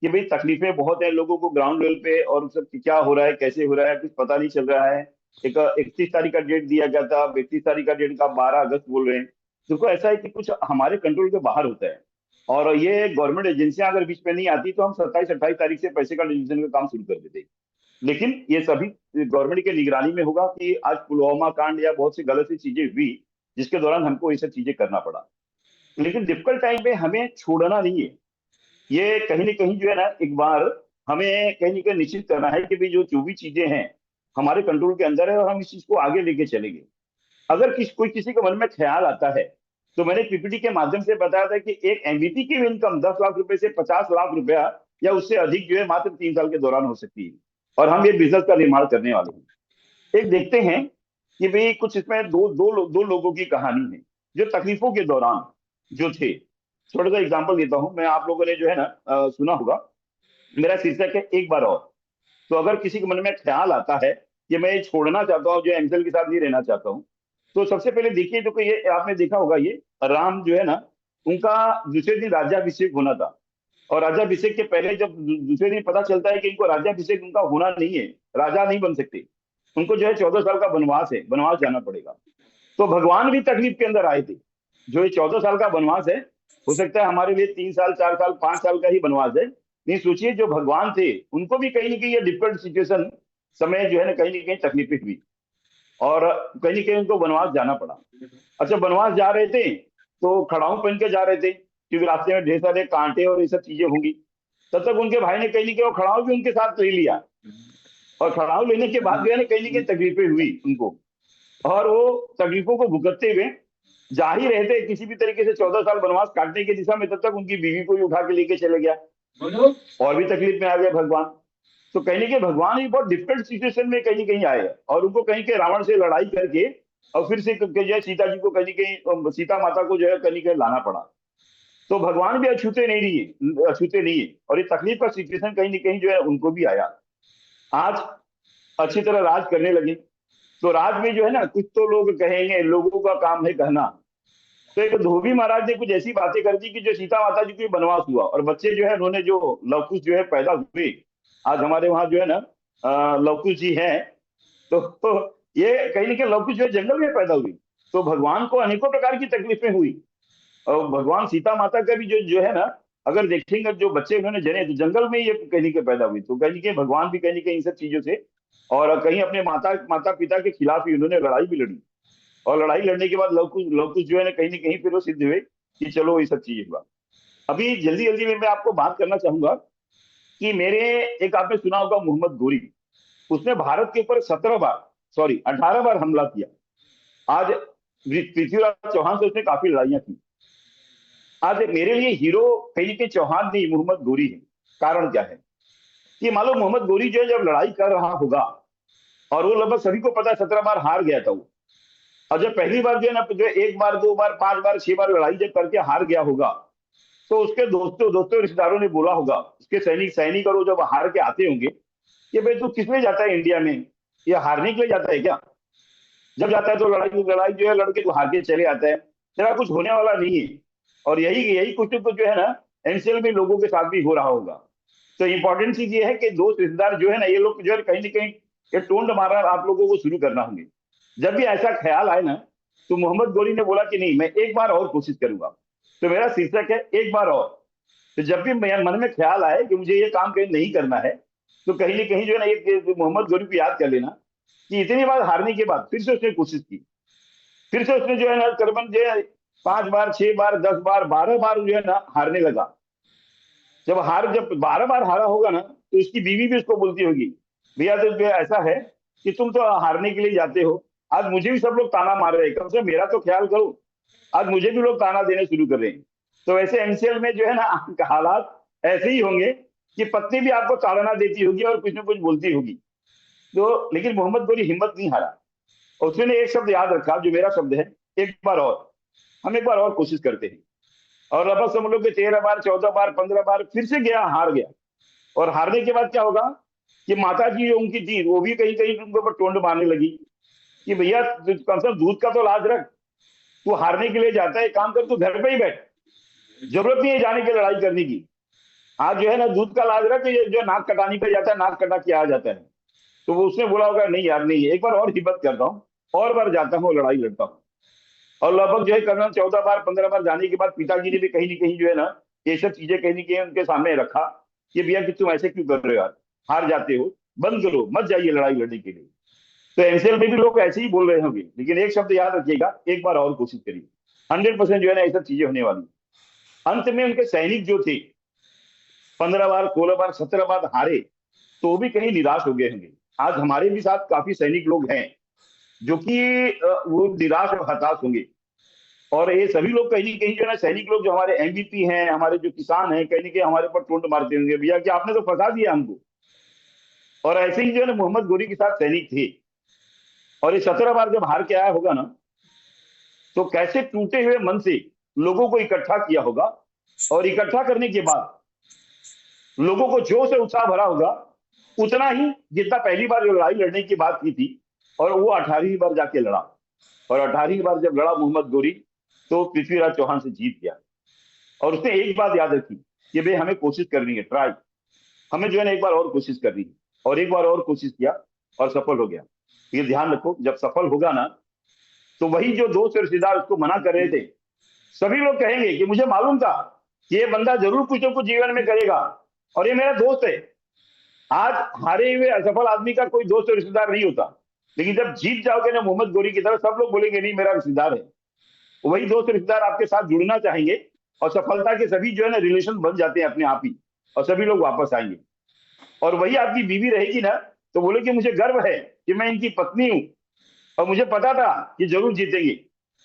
कि भाई तकलीफें बहुत है लोगों को ग्राउंड लेवल पे, और सब क्या हो रहा है कैसे हो रहा है कुछ पता नहीं चल रहा है। एक 31 तारीख का डेट दिया गया था, 31 तारीख का डेट का 12 अगस्त बोल रहे हैं। देखो ऐसा है कि कुछ हमारे कंट्रोल के बाहर होता है, और ये गवर्नमेंट एजेंसियां अगर बीच में नहीं आती तो हम 27-28 तारीख से पैसे का डिवीजन का काम शुरू कर देते। लेकिन ये सभी गवर्नमेंट के निगरानी में होगा कि आज पुलवामा कांड या बहुत सी गलत सी चीजें हुई, जिसके दौरान हमको ये सब चीजें करना पड़ा। लेकिन डिफिकल्ट टाइम पे हमें छोड़ना नहीं है। ये कहीं ना कहीं जो है ना, एक बार हमें कहीं ना कहीं निश्चित करना है कि भाई जो भी चीजें हैं हमारे कंट्रोल के अंदर है, और हम इस चीज को आगे लेके चलेंगे। अगर कोई किसी के मन में ख्याल आता है, तो मैंने पीपीटी के माध्यम से बताया था कि एक एमबीपी की इनकम 10 लाख रुपए से 50 लाख रुपया या उससे अधिक जो है मात्र 3 साल के दौरान हो सकती है। और हम ये बिजनेस का निर्माण करने वाले हैं। एक देखते हैं कि भाई कुछ इसमें दो लोगों की कहानी है जो तकलीफों के दौरान जो थे। थोड़ा सा एग्जाम्पल देता हूं मैं, आप लोगों ने जो है ना सुना होगा, मेरा शीर्षक है एक बार और। तो अगर किसी के मन में ख्याल आता है कि मैं ये छोड़ना चाहता हूँ, जो एमसेल के साथ नहीं रहना चाहता हूँ, तो सबसे पहले देखिए, तो ये आपने देखा होगा, ये राम जो है ना, उनका दूसरे दिन राज्याभिषेक होना था। और राज्याभिषेक के पहले जब दूसरे दिन पता चलता है कि इनको राज्याभिषेक उनका होना नहीं है, राजा नहीं बन सकते, उनको जो है 14 साल का वनवास है, वनवास जाना पड़ेगा। तो भगवान भी तकलीफ के अंदर आए थे। जो ये 14 साल का वनवास है, हो सकता है हमारे लिए 3 साल 4 साल 5 साल का ही वनवास है। नहीं, सोचिए जो भगवान थे उनको भी कहीं ना कहीं ये डिफिकल्ट सिचुएशन समय जो है ना कहीं तकलीफें हुई, और कहीं ना कहीं उनको वनवास जाना पड़ा। अच्छा, वनवास जा रहे थे तो खड़ाऊ पहन के जा रहे थे, क्योंकि रास्ते में ढेर सारे कांटे और ये सब चीजें होंगी। तब तक उनके भाई ने कहीं ना कहीं वो खड़ाऊ भी उनके साथ ले लिया, और खड़ाऊ लेने के बाद जो है ना कहीं तकलीफें हुई उनको। और वो तकलीफों को भुगतते हुए जा ही रहे थे किसी भी तरीके से 14 साल वनवास काटने की दिशा में, तब तक उनकी बीवी को ही उठा के लेके चले गया, और भी तकलीफ में आ गए भगवान। तो कहीं ना कहीं भगवान भी बहुत डिफिकल्ट सिचुएशन में कहीं कहीं आए, और उनको कहीं के रावण से लड़ाई करके और फिर से जो है सीता जी को कहीं कहीं सीता माता को जो है कहीं कहीं लाना पड़ा। तो भगवान भी अछूते नहीं रही, अछूते नहीं है, और ये तकलीफ का सिचुएशन कहीं ना कहीं जो है उनको भी आया। आज अच्छी तरह राज करने लगे। तो राज में जो है ना, कुछ तो लोग कहेंगे, लोगों का काम है कहना। तो एक धोबी महाराज ने कुछ ऐसी बातें कर दी कि जो सीता माता जी को बनवास हुआ, और बच्चे जो है उन्होंने जो लवकुश जो है पैदा हुए। आज हमारे वहां जो है ना लवकुश जी हैं। तो ये कहीं ना कहीं लवकुश जो है जंगल में पैदा हुई। तो भगवान को अनेकों प्रकार की तकलीफें हुई। और भगवान सीता माता का भी जो जो है ना, अगर देखेंगे जो बच्चे उन्होंने जने तो जंगल में ये कहीं के पैदा हुई। तो कहीं के भगवान भी कहीं इन सब चीजों से, और कहीं अपने माता माता पिता के खिलाफ ही उन्होंने लड़ाई भी लड़ी। और लड़ाई लड़ने के बाद लवकुश लवकुश जो है ना कहीं फिर वो सिद्ध हुए कि चलो ये सब चीजें हुआ। अभी जल्दी जल्दी में मैं आपको बात करना चाहूंगा कि मेरे, एक आपने सुना होगा मोहम्मद गोरी, उसने भारत के ऊपर 17 बार, सॉरी 18 बार हमला किया। आज पृथ्वीराज चौहान से उसने काफी लड़ाइयां की। आज मेरे लिए हीरो कहीं के चौहान नहीं, मोहम्मद गोरी है। कारण क्या है कि मान लो मोहम्मद गोरी जो है जब लड़ाई कर रहा होगा, और वो लगभग सभी को पता है 17 बार हार गया था वो। और जब पहली बार जो है ना, जो एक बार दो बार 5 बार 6 बार लड़ाई जब करके हार गया होगा, तो उसके दोस्तों दोस्तों रिश्तेदारों ने बोला होगा, उसके सैनिक सैनिक, और वो जब हार के आते होंगे कि भाई तू किस लिए जाता है इंडिया में, ये हारने के लिए जाता है क्या? जब जाता है तो लड़ाई लड़ाई जो है लड़के तो हार के चले आता है, तेरा कुछ होने वाला नहीं है। और यही यही कुछ तो जो है ना एनसीएल में लोगों के साथ भी हो रहा होगा। तो इंपॉर्टेंट चीज ये है कि दोस्त रिश्तेदार जो है ना, ये लोग जो है कहीं ना कहीं ये टोंड मारना आप लोगों को शुरू करना होंगे। जब भी ऐसा ख्याल आए ना, तो मोहम्मद गोरी ने बोला कि नहीं, मैं एक बार और कोशिश करूंगा। तो मेरा शीर्षक है एक बार और। तो जब भी मेरे मन में ख्याल आए कि मुझे ये काम कहीं नहीं करना है, तो कहीं ना कहीं जो है ना एक मोहम्मद गोरी को याद कर लेना कि इतनी बार हारने के बाद फिर से उसने कोशिश की। फिर से उसने जो है ना करीबन जो है 5 बार 6 बार 10 बार 12 बार जो है ना हारने लगा। जब 12 बार हारा होगा ना, तो उसकी बीवी भी उसको बोलती होगी, भैया तो जो ऐसा है कि तुम तो हारने के लिए जाते हो, आज मुझे भी सब लोग ताना मार रहे हैं, कम से कम मेरा तो ख्याल करो। आज मुझे भी लोग ताना देने शुरू कर रहे हैं। तो ऐसे एमसीएल में जो है ना हालात ऐसे ही होंगे कि पत्नी भी आपको ताड़ना देती होगी और कुछ ना कुछ बोलती होगी। तो लेकिन मोहम्मद गोरी हिम्मत नहीं हारा, और उसने एक शब्द याद रखा जो मेरा शब्द है, एक बार और। हम एक बार और कोशिश करते हैं। और लगभग समझ लो कि 13 बार 14 बार 15 बार फिर से गया, हार गया। और हारने के बाद क्या होगा कि माता जी जो उनकी थी वो भी कहीं कहीं उनके ऊपर टोंड मारने लगी कि भैया कम से कम दूध का तो लाज रख, तू हारने के लिए जाता है, काम कर, तू घर पे ही बैठ, जरूरत नहीं है जाने की लड़ाई करने की। आज जो है ना दूध का लाज रहा है कि ये जो नाक कटानी पे जाता है, नाक कटा के आ जाता है। तो वो उसने बोला होगा नहीं यार नहीं, एक बार और हिम्मत करता हूँ, और बार जाता हूँ, लड़ाई लड़ता हूँ। और लगभग जो है करीबन 14 बार 15 बार जाने के बाद पिताजी ने भी कहीं ना कहीं जो है ना ये सब चीजें कहीं ना कहीं उनके सामने रखा कि भैया कि तुम ऐसे क्यों कर रहे हो यार, हार जाते हो, बंद करो, मत जाइए लड़ाई लड़ने के लिए। तो एनसीएल में भी लोग ऐसे ही बोल रहे होंगे, लेकिन एक शब्द याद रखिएगा, एक बार और कोशिश करिए। 100% जो है ना ये सब चीजें होने वाली। अंत में उनके सैनिक जो थे 15 बार 16 बार 17 बार हारे, तो वो भी कहीं निराश हो गए होंगे। आज हमारे भी साथ काफी सैनिक लोग हैं जो कि वो निराश और हताश होंगे। और ये सभी लोग कहीं ना कहीं जो है ना सैनिक लोग जो हमारे एमवीपी हैं, हमारे जो किसान हैं, कहीं ना कहीं हमारे ऊपर टोंट मारते होंगे, भैया कि आपने तो फंसा दिया हमको। और ऐसे ही जो है ना मोहम्मद गोरी के साथ सैनिक थे। और ये 17 बार जब हार के आया होगा ना, तो कैसे टूटे हुए मन से लोगों को इकट्ठा किया होगा। और इकट्ठा करने के बाद लोगों को जोश और उत्साह भरा होगा, उतना ही जितना पहली बार जो लड़ाई लड़ने की बात की थी। और वो 18वीं बार जाके लड़ा। और 18वीं बार जब लड़ा मोहम्मद गोरी, तो पृथ्वीराज चौहान से जीत गया। और उसने एक बात याद रखी कि भाई हमें कोशिश करनी है, ट्राई, हमें जो है ना एक बार और कोशिश करनी है। और एक बार और कोशिश किया और सफल हो गया। ये ध्यान रखो, जब सफल होगा ना, तो वही जो दोस्त और रिश्तेदार उसको मना कर रहे थे, सभी लोग कहेंगे कि मुझे मालूम था कि ये बंदा जरूर कुछ ना कुछ जीवन में करेगा, और ये मेरा दोस्त है। आज हारे हुए असफल आदमी का कोई दोस्त और रिश्तेदार नहीं होता, लेकिन जब जीत जाओगे ना मोहम्मद गोरी की तरह, सब लोग बोलेंगे नहीं मेरा रिश्तेदार है। वही दोस्त रिश्तेदार आपके साथ जुड़ना चाहेंगे, और सफलता के सभी जो है ना रिलेशन बन जाते हैं अपने आप ही, और सभी लोग वापस आएंगे। और वही आपकी बीवी रहेगी ना, तो बोले कि मुझे गर्व है कि मैं इनकी पत्नी हूं, और मुझे पता था कि जरूर जीतेंगे,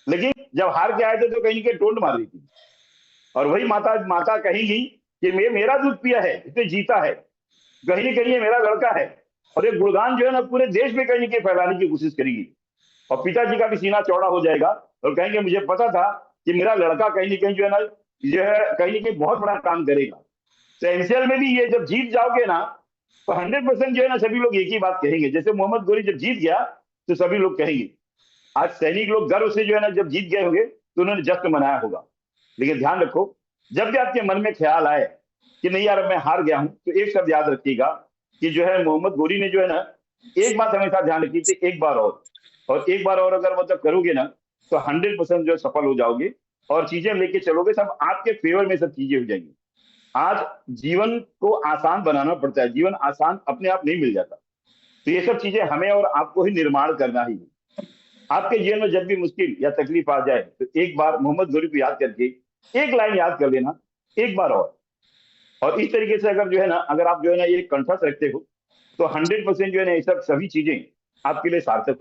लेकिन जब हार के आए थे तो कहीं के टोंट मार दी थी। और वही माता माता कहेगी कि मेरा दूध पिया है इसने जीता है, कहीं ना कहीं ये मेरा लड़का है। और ये गुणगान जो है ना पूरे देश में कहीं ना कहीं फैलाने की कोशिश करेगी। और पिताजी का भी सीना चौड़ा हो जाएगा, और कहेंगे मुझे पता था कि मेरा लड़का कहीं ना कहीं जो है ना, जो है कहीं ना कहीं बहुत बड़ा काम करेगा। तो एनसीएल में भी ये जब जीत जाओगे ना, तो 100% जो है ना सभी लोग एक ही बात कहेंगे। जैसे मोहम्मद गोरी जब जीत गया, तो सभी लोग कहेंगे। आज सैनिक लोग गर्व से जो है ना जब जीत गए होंगे, तो उन्होंने जश्न मनाया होगा। लेकिन ध्यान रखो, जब भी आपके मन में ख्याल आए कि नहीं यार मैं हार गया हूं, तो एक शब्द याद रखिएगा कि जो है मोहम्मद गोरी ने जो है ना एक बात हमेशा ध्यान रखी थी, एक बार और एक बार और अगर मतलब करोगे ना, तो 100% जो है सफल हो जाओगे। और चीजें लेके चलोगे, सब आपके फेवर में सब चीजें हो जाएंगी। आज जीवन को आसान बनाना पड़ता है, जीवन आसान अपने आप नहीं मिल जाता। तो ये सब चीजें हमें और आपको ही निर्माण करना ही है। आपके जीवन में जब भी मुश्किल या तकलीफ आ जाए, तो एक बार मोहम्मद गोरी को याद करके एक लाइन याद कर लेना, एक बार और इस तरीके से अगर जो है ना, अगर आप जो है ना ये कंठस्थ रखते हो, तो 100% जो है ना ये सब सभी चीजें आपके लिए सार्थक